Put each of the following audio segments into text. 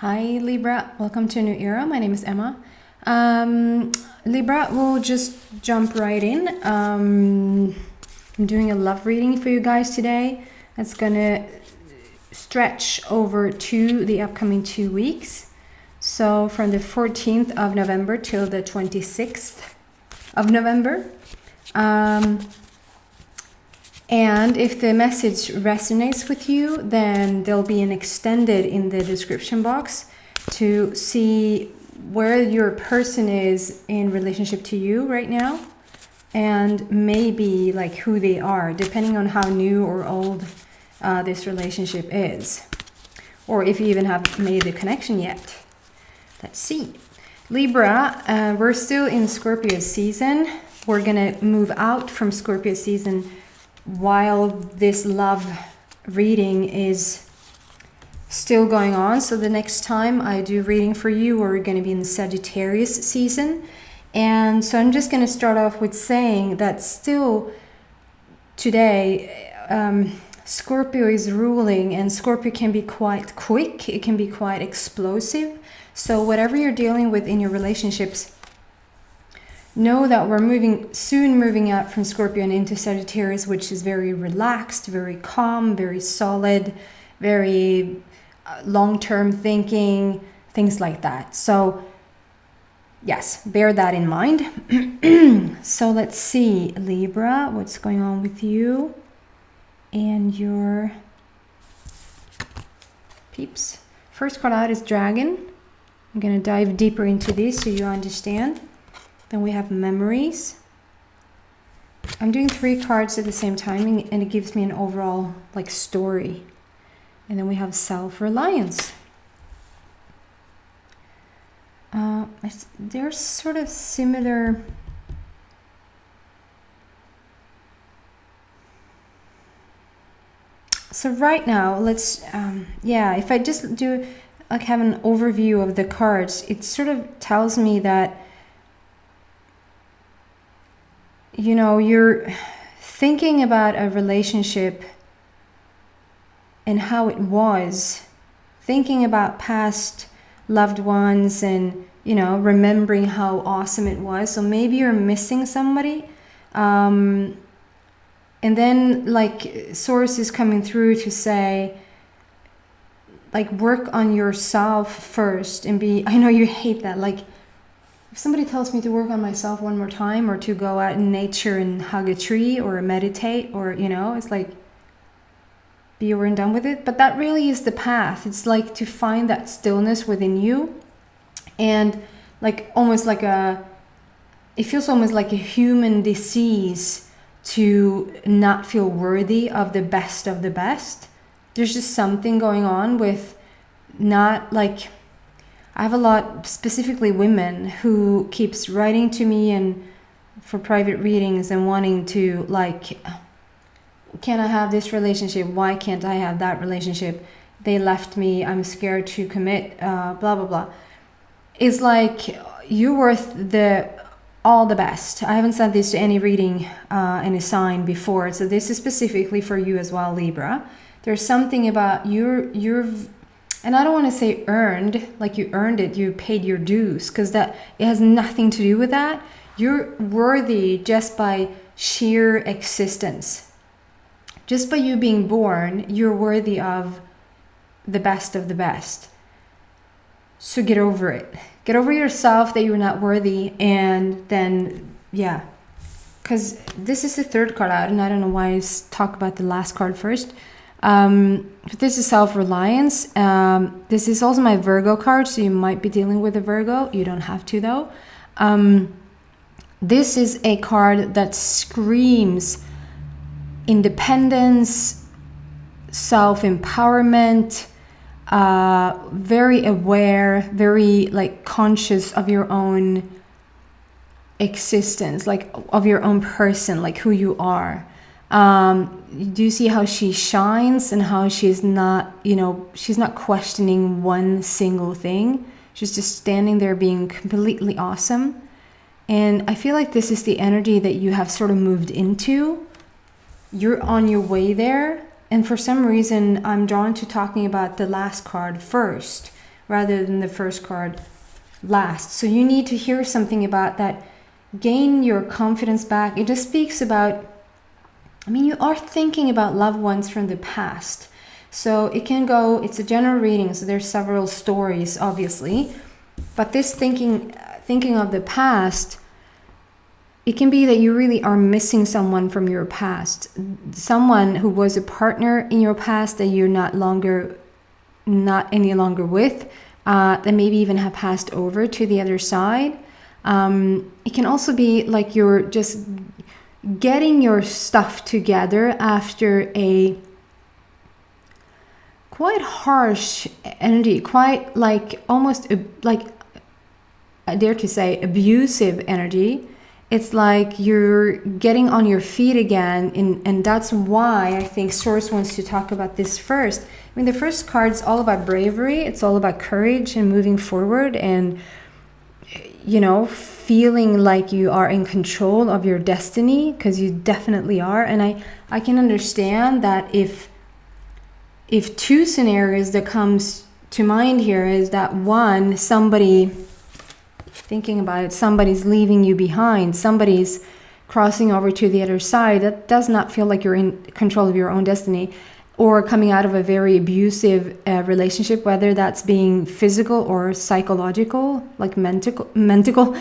Hi Libra, welcome to a new era. My name is Emma. Libra, we'll just jump right in. I'm doing a love reading for you guys today. That's gonna stretch over to the upcoming 2 weeks. So from the 14th of November till the 26th of November. And if the message resonates with you, then there'll be an extended in the description box to see where your person is in relationship to you right now, and maybe like who they are, depending on how new or old this relationship is, or if you even have made the connection yet. Let's see. Libra, we're still in Scorpio season. We're gonna move out from Scorpio season while this love reading is still going on. So the next time I do reading for you, we're going to be in the Sagittarius season. And so I'm just going to start off with saying that still today Scorpio is ruling, and Scorpio can be quite quick, it can be quite explosive. So whatever you're dealing with in your relationships, know that we're soon moving out from Scorpio and into Sagittarius, which is very relaxed, very calm, very solid, very long-term thinking, things like that. So yes, bear that in mind. So let's see, Libra, what's going on with you and your peeps. First card out is Dragon. I'm going to dive deeper into this so you understand. Then we have Memories. I'm doing 3 cards at the same time, and it gives me an overall like story. And then we have Self-Reliance. They're sort of similar. So right now, let's if I just do like have an overview of the cards, it sort of tells me that, you know, you're thinking about a relationship and how it was, thinking about past loved ones and, you know, remembering how awesome it was. So maybe you're missing somebody. And then like source is coming through to say, like, work on yourself first and I know you hate that. Like, if somebody tells me to work on myself one more time, or to go out in nature and hug a tree or meditate, or, you know, it's like, be over and done with it. But that really is the path. It's like to find that stillness within you, and like almost like it feels almost like a human disease to not feel worthy of the best of the best. There's just something going on with not like, I have a lot, specifically women, who keeps writing to me and for private readings and wanting to like, can I have this relationship? Why can't I have that relationship? They left me. I'm scared to commit, blah, blah, blah. It's like, you're worth all the best. I haven't said this to any reading, any sign before. So this is specifically for you as well, Libra. There's something about you've, and I don't want to say earned, like you earned it, you paid your dues, because that it has nothing to do with that. You're worthy just by sheer existence. Just by you being born, you're worthy of the best of the best. So get over it. Get over yourself that you're not worthy, and then, yeah. Because this is the 3rd card out, and I don't know why I talk about the last card first. This is Self-Reliance. This is also my Virgo card, so you might be dealing with a Virgo. You don't have to, though. This is a card that screams independence, self-empowerment, very aware, very like conscious of your own existence, like of your own person, like who you are. Do you see how she shines and how she's not, you know, she's not questioning one single thing. She's just standing there being completely awesome. And I feel like this is the energy that you have sort of moved into. You're on your way there. And for some reason, I'm drawn to talking about the last card first, rather than the first card last. So you need to hear something about that. Gain your confidence back. It just speaks about, I mean, you are thinking about loved ones from the past. So it can go, it's a general reading, so there's several stories, obviously. But this thinking of the past, it can be that you really are missing someone from your past. Someone who was a partner in your past that you're not any longer with, that maybe even have passed over to the other side. It can also be like you're just getting your stuff together after a quite harsh energy, quite like almost like, I dare to say, abusive energy. It's like you're getting on your feet again, and that's why I think Source wants to talk about this first. I mean, the first card's all about bravery. It's all about courage and moving forward and, you know, feeling like you are in control of your destiny, because you definitely are. And I can understand that if two scenarios that comes to mind here is that one, somebody, thinking about it, somebody's leaving you behind, somebody's crossing over to the other side, that does not feel like you're in control of your own destiny, or coming out of a very abusive relationship, whether that's being physical or psychological, like mental.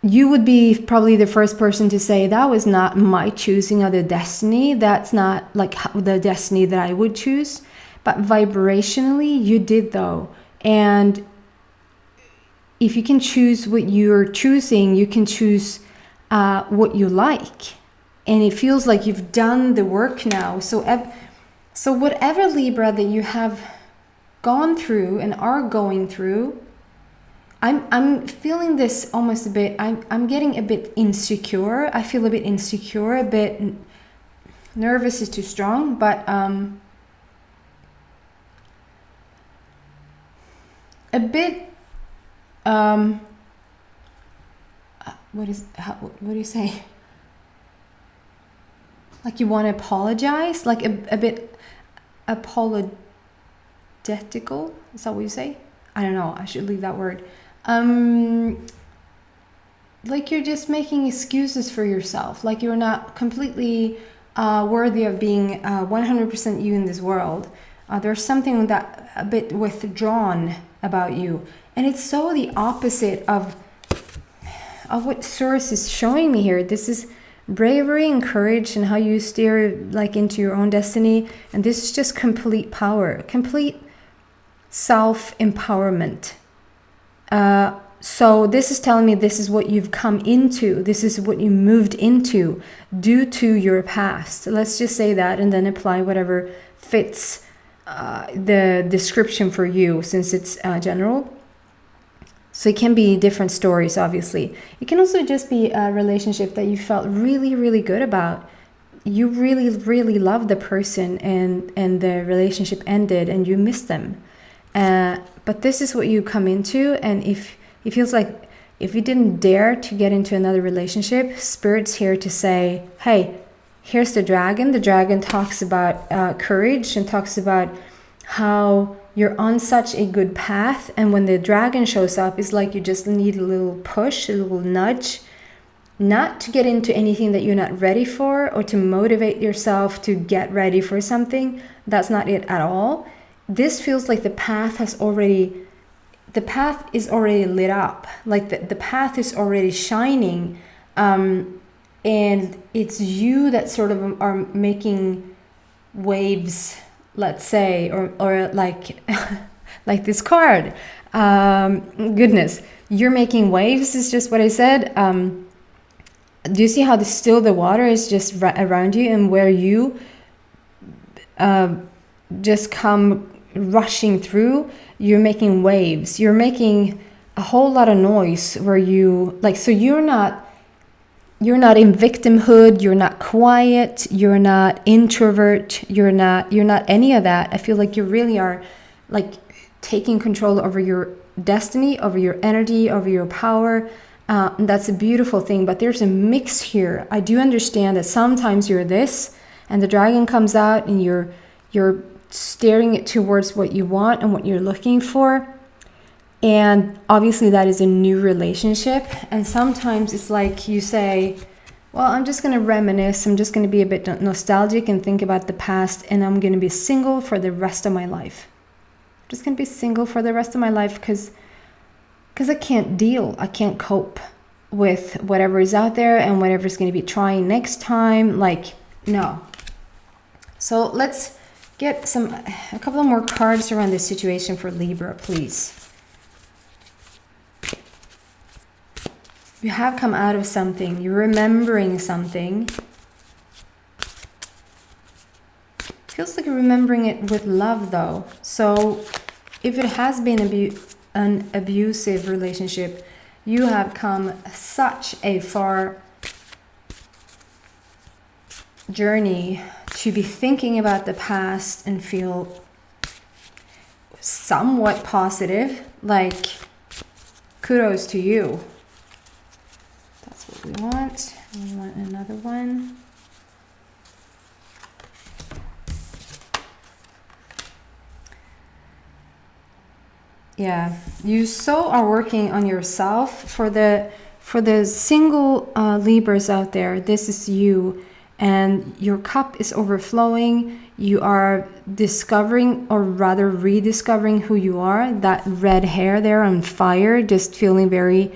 You would be probably the first person to say, that was not my choosing of the destiny. That's not like the destiny that I would choose. But vibrationally, you did though. And if you can choose what you're choosing, you can choose what you like. And it feels like you've done the work now. So whatever Libra that you have gone through and are going through, I'm feeling this almost a bit, I'm getting a bit insecure. I feel a bit insecure, a bit nervous is too strong, but a bit what do you say? Like you want to apologize, like a bit apologetical. Is that what you say? I don't know. I should leave that word. Like you're just making excuses for yourself. Like you're not completely worthy of being 100% you in this world. There's something that a bit withdrawn about you, and it's so the opposite of what Source is showing me here. This is bravery and courage and how you steer like into your own destiny, and this is just complete power, complete self-empowerment. So this is telling me this is what you've come into, this is what you moved into due to your past. Let's just say that, and then apply whatever fits the description for you, since it's general. So it can be different stories, obviously. It can also just be a relationship that you felt really, really good about. You really, really loved the person, and the relationship ended and you missed them. But this is what you come into, and if it feels like if you didn't dare to get into another relationship, Spirit's here to say, hey, here's the dragon. The dragon talks about courage and talks about how you're on such a good path, and when the dragon shows up, it's like you just need a little push, a little nudge, not to get into anything that you're not ready for, or to motivate yourself to get ready for something. That's not it at all. This feels like the path is already lit up, like the path is already shining, and it's you that sort of are making waves, let's say, or like like this card. Goodness, you're making waves is just what I said. Do you see how still the water is just around you, and where you just come rushing through, you're making waves, you're making a whole lot of noise where you like, so you're not in victimhood, you're not quiet, you're not introvert, you're not any of that. I feel like you really are like taking control over your destiny, over your energy, over your power. And that's a beautiful thing, but there's a mix here. I do understand that sometimes you're this, and the dragon comes out and you're You're steering it towards what you want and what you're looking for. And obviously that is a new relationship. And sometimes it's like you say, well, I'm just going to reminisce. I'm just going to be a bit nostalgic and think about the past. And I'm going to be single for the rest of my life. I'm just going to be single for the rest of my life because I can't cope with whatever is out there and whatever's going to be trying next time. Like, no. So let's get a couple more cards around this situation for Libra, please. You have come out of something. You're remembering something. Feels like you're remembering it with love, though. So if it has been an abusive relationship, you have come such a far journey to be thinking about the past and feel somewhat positive. Like, kudos to you. That's what we want. We want another one. Yeah, you so are working on yourself. For the single Libras out there, this is you, and your cup is overflowing. You are discovering, or rather rediscovering, who you are. That red hair there on fire, just feeling very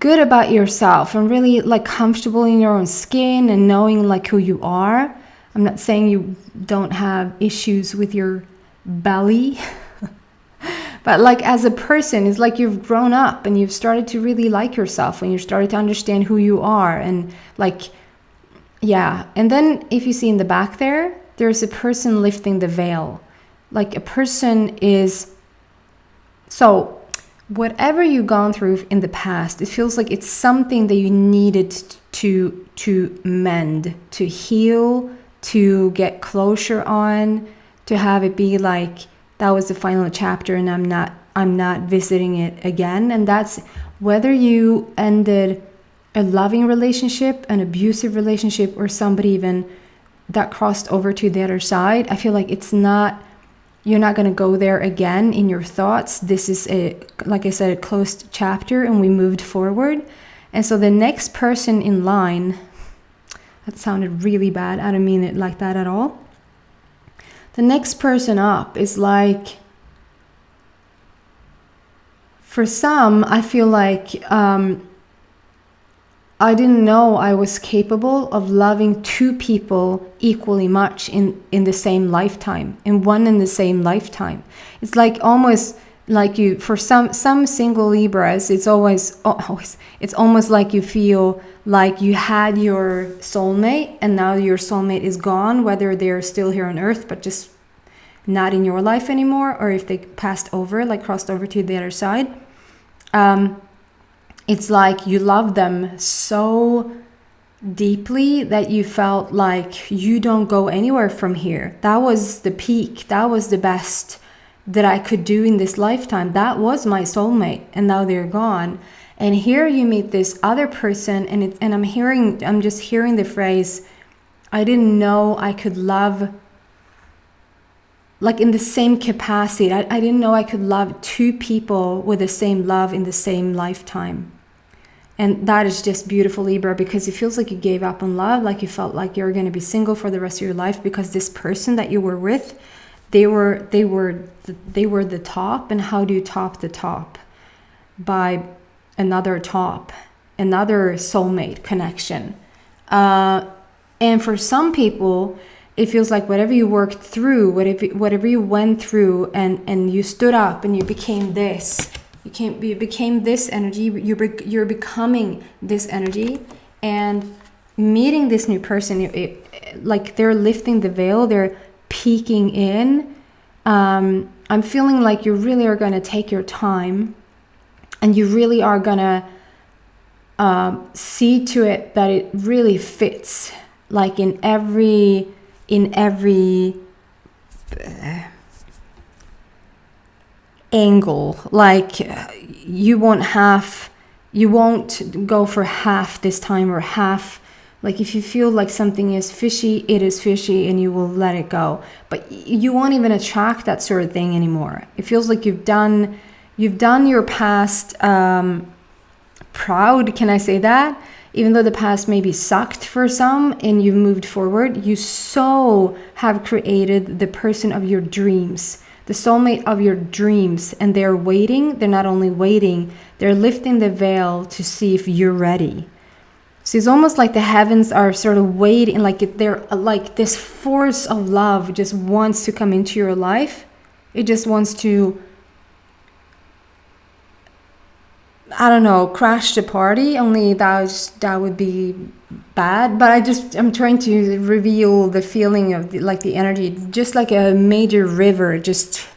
good about yourself and really like comfortable in your own skin and knowing like who you are. I'm not saying you don't have issues with your belly. But like as a person, it's like you've grown up and you've started to really like yourself and you started to understand who you are. And like, yeah. And then if you see in the back there, there's a person lifting the veil. Like a person is, so whatever you've gone through in the past, it feels like it's something that you needed to mend, to heal, to get closure on, to have it be like, that was the final chapter and I'm not visiting it again. And that's whether you ended a loving relationship, an abusive relationship, or somebody even that crossed over to the other side. I feel like you're not going to go there again in your thoughts. This is like I said, a closed chapter and we moved forward. And so the next person in line, that sounded really bad. I don't mean it like that at all. The next person up is like, for some, I feel like I didn't know I was capable of loving two people equally much in the same lifetime, in the same lifetime. It's like almost like you, for some single Libras, it's almost like you feel like you had your soulmate and now your soulmate is gone, whether they're still here on earth but just not in your life anymore, or if they passed over, like crossed over to the other side. It's like you love them so deeply that you felt like you don't go anywhere from here. That was the peak. That was the best that I could do in this lifetime. That was my soulmate, and now they're gone. And here you meet this other person, and I'm just hearing the phrase, I didn't know I could love like in the same capacity. I didn't know I could love two people with the same love in the same lifetime. And that is just beautiful, Libra, because it feels like you gave up on love, like you felt like you're going to be single for the rest of your life because this person that you were with, they were the top. And how do you top the top? By another soulmate connection. And for some people, it feels like whatever you worked through, whatever you went through, and you stood up and you became this. You became this energy. You're becoming this energy, and meeting this new person, like they're lifting the veil, they're peeking in. I'm feeling like you really are going to take your time, and you really are going to see to it that it really fits, like in every angle. Like you won't go for half this time or half Like if you feel like something is fishy, it is fishy and you will let it go. But you won't even attract that sort of thing anymore. It feels like you've done your past proud, can I say that? Even though the past maybe sucked for some and you've moved forward, you so have created the person of your dreams, the soulmate of your dreams, and they're waiting. They're not only waiting, they're lifting the veil to see if you're ready. So it's almost like the heavens are sort of waiting, like they're like this force of love just wants to come into your life. It just wants to, I don't know, crash the party. Only that would be bad. But I'm trying to reveal the feeling of the energy, just like a major river just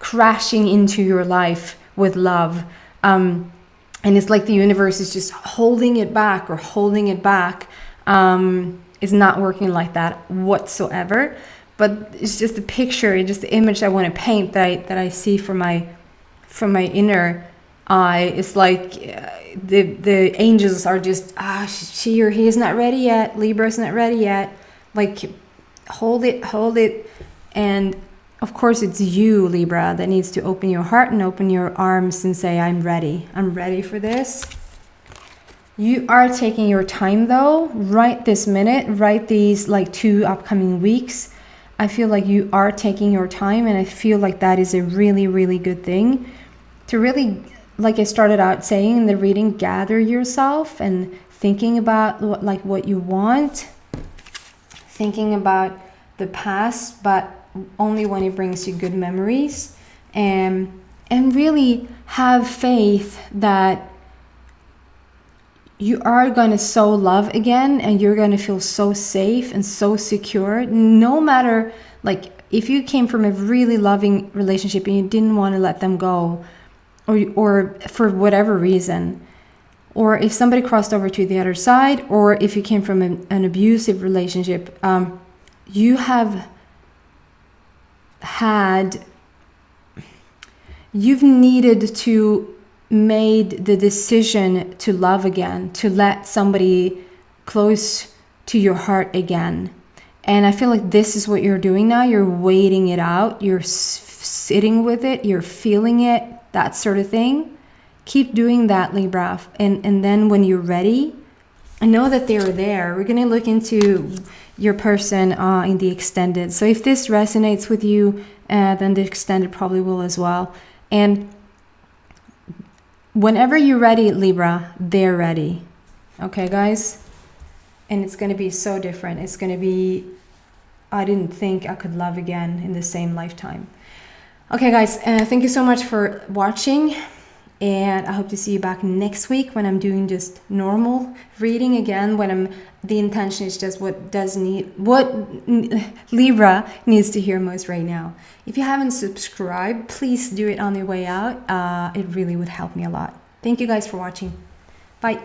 crashing into your life with love. And it's like the universe is just holding it back. It's not working like that whatsoever. But it's just a picture, just the image I want to paint that I see from my inner eye. It's like the angels are just she or he is not ready yet. Libra's not ready yet. Like hold it, and of course, it's you, Libra, that needs to open your heart and open your arms and say, I'm ready. I'm ready for this. You are taking your time, though, right this minute, right these like 2 upcoming weeks. I feel like you are taking your time, and I feel like that is a really, really good thing. To really, like I started out saying in the reading, gather yourself and thinking about what you want, thinking about the past, but only when it brings you good memories, and really have faith that you are going to sow love again, and you're going to feel so safe and so secure, no matter, like if you came from a really loving relationship and you didn't want to let them go, or for whatever reason, or if somebody crossed over to the other side, or if you came from an abusive relationship, you've needed to made the decision to love again, to let somebody close to your heart again. And I feel like this is what you're doing now. You're waiting it out, you're sitting with it, you're feeling it, that sort of thing. Keep doing that, Libra, and then when you're ready, I know that they're there. We're going to look into your person in the extended. So if this resonates with you, then the extended probably will as well. And whenever you're ready, Libra, they're ready. Okay, guys? And it's going to be so different. It's going to be, I didn't think I could love again in the same lifetime. Okay, guys, thank you so much for watching. And I hope to see you back next week when I'm doing just normal reading again. The intention is just what Libra needs to hear most right now. If you haven't subscribed, please do it on your way out. It really would help me a lot. Thank you guys for watching. Bye.